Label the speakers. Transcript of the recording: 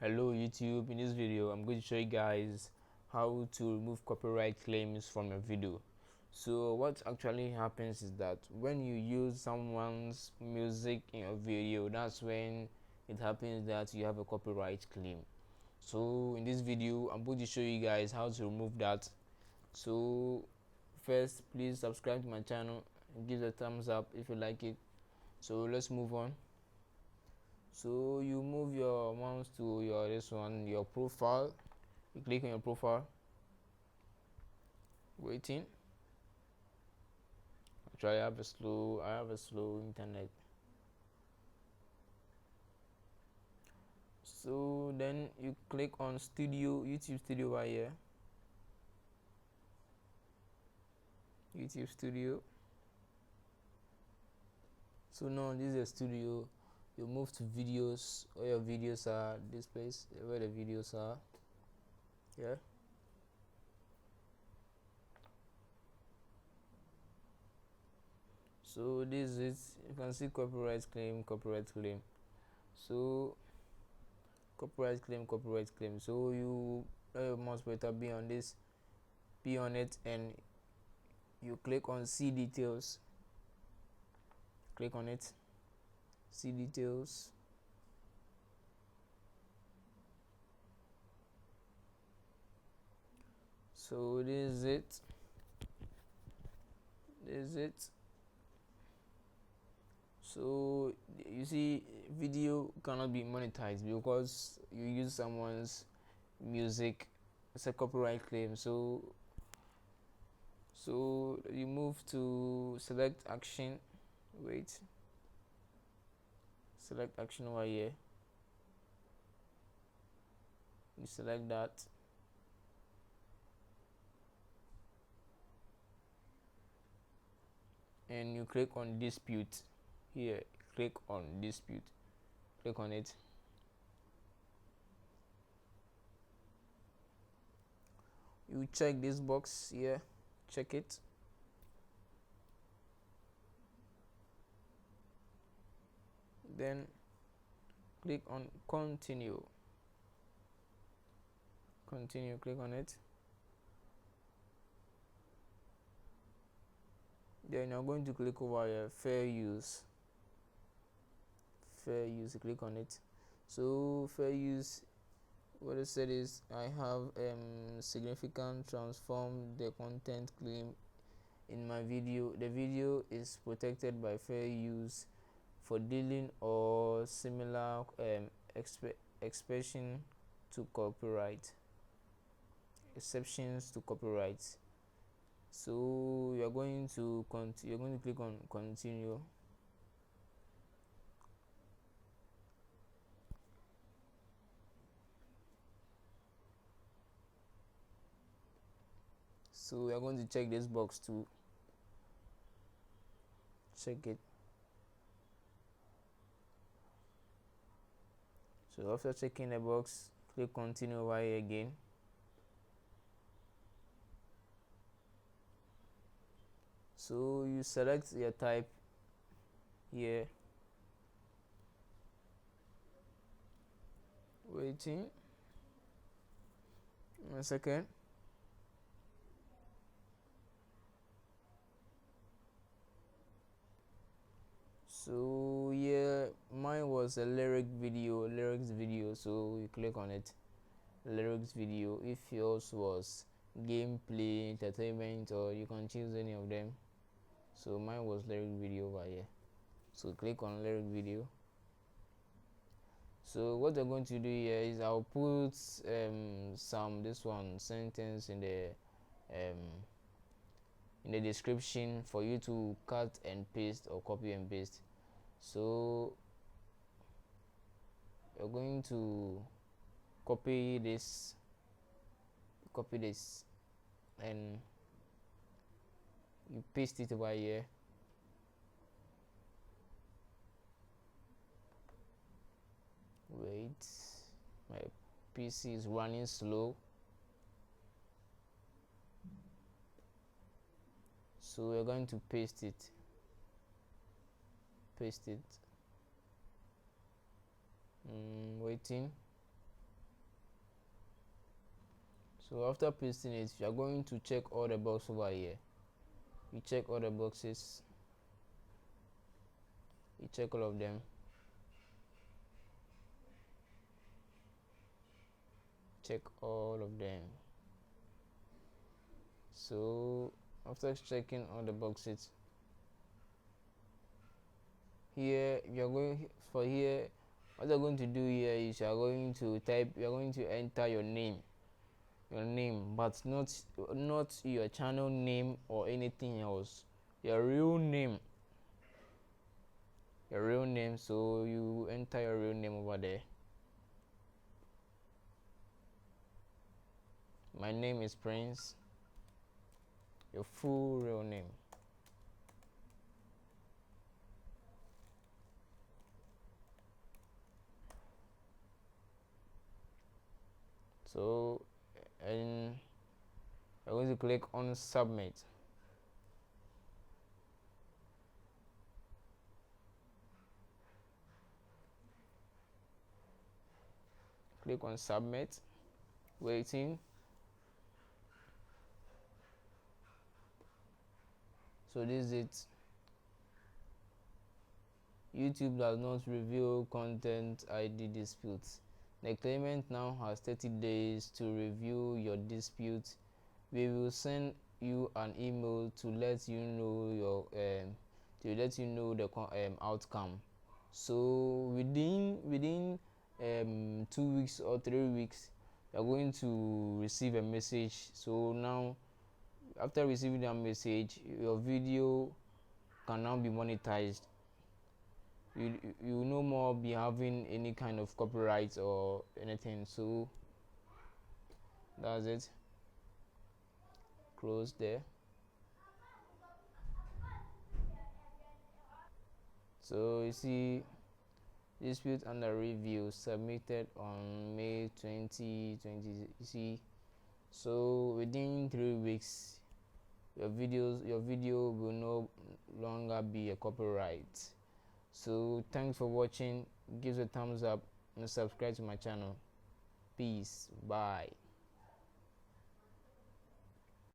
Speaker 1: Hello YouTube, in this video I'm going to show you guys how to remove copyright claims from your video. So what actually happens is that when you use someone's music in your video, that's when it happens that you have a copyright claim. So in this video I'm going to show you guys how to remove that. So first, please subscribe to my channel and give a thumbs up if you like it. So let's move on. So you move your mouse to your profile. You click on your profile. Waiting. Actually, I have a slow internet. So then you click on studio, YouTube studio right here. YouTube studio. So now this is a studio. You move to videos. All your videos are this place where the videos are. Yeah. So this is, you can see copyright claim, copyright claim. So copyright claim. So you must better be on this, be on it, and you click on see details. Click on it, see details. So this is it. So you see, video cannot be monetized because you use someone's music. It's a copyright claim. So you move to select action. Wait, select action over here. You select that. And you click on dispute here. Click on dispute. Click on it. You check this box here. Check it. Then click on continue. Click on it. Then you're going to click over here, fair use. Click on it. So fair use, what it said is, I have significant transform the content claim in my video. The video is protected by fair use for dealing or similar expression to copyright exceptions to copyright. So you're going to click on continue. So we are going to check this box too. Check it. So after checking the box, click continue over here again. So you select your type here. Waiting 1 second. So yeah, mine was a lyrics video. So you click on it, lyrics video. If yours was gameplay, entertainment, or you can choose any of them. So mine was lyric video over here. So click on lyric video. So what I'm going to do here is I'll put this one sentence in the description for you to cut and paste or copy and paste. So you're going to copy this and you paste it over here. Wait, my PC is running slow. So we're going to paste it. Waiting. So after pasting it, you are going to check all the boxes over here. You check all the boxes, you check all of them, check all of them. So after checking all the boxes, here you're going for here, what you're going to do here is you're going to enter your name, but not your channel name or anything else, your real name. So you enter your real name over there. My name is Prince, your full real name. So, and I'm going to click on submit. Click on submit, waiting. So this is it. YouTube does not reveal content ID disputes. The claimant now has 30 days to review your dispute. We will send you an email to let you know the outcome. So within 2 weeks or 3 weeks, you are going to receive a message. So now, after receiving that message, your video can now be monetized. You no more be having any kind of copyright or anything. So that's it. Close there. So you see, dispute under review submitted on May 2020. You see, so within 3 weeks, your video will no longer be a copyright. So thanks for watching. Give a thumbs up and subscribe to my channel. Peace. Bye.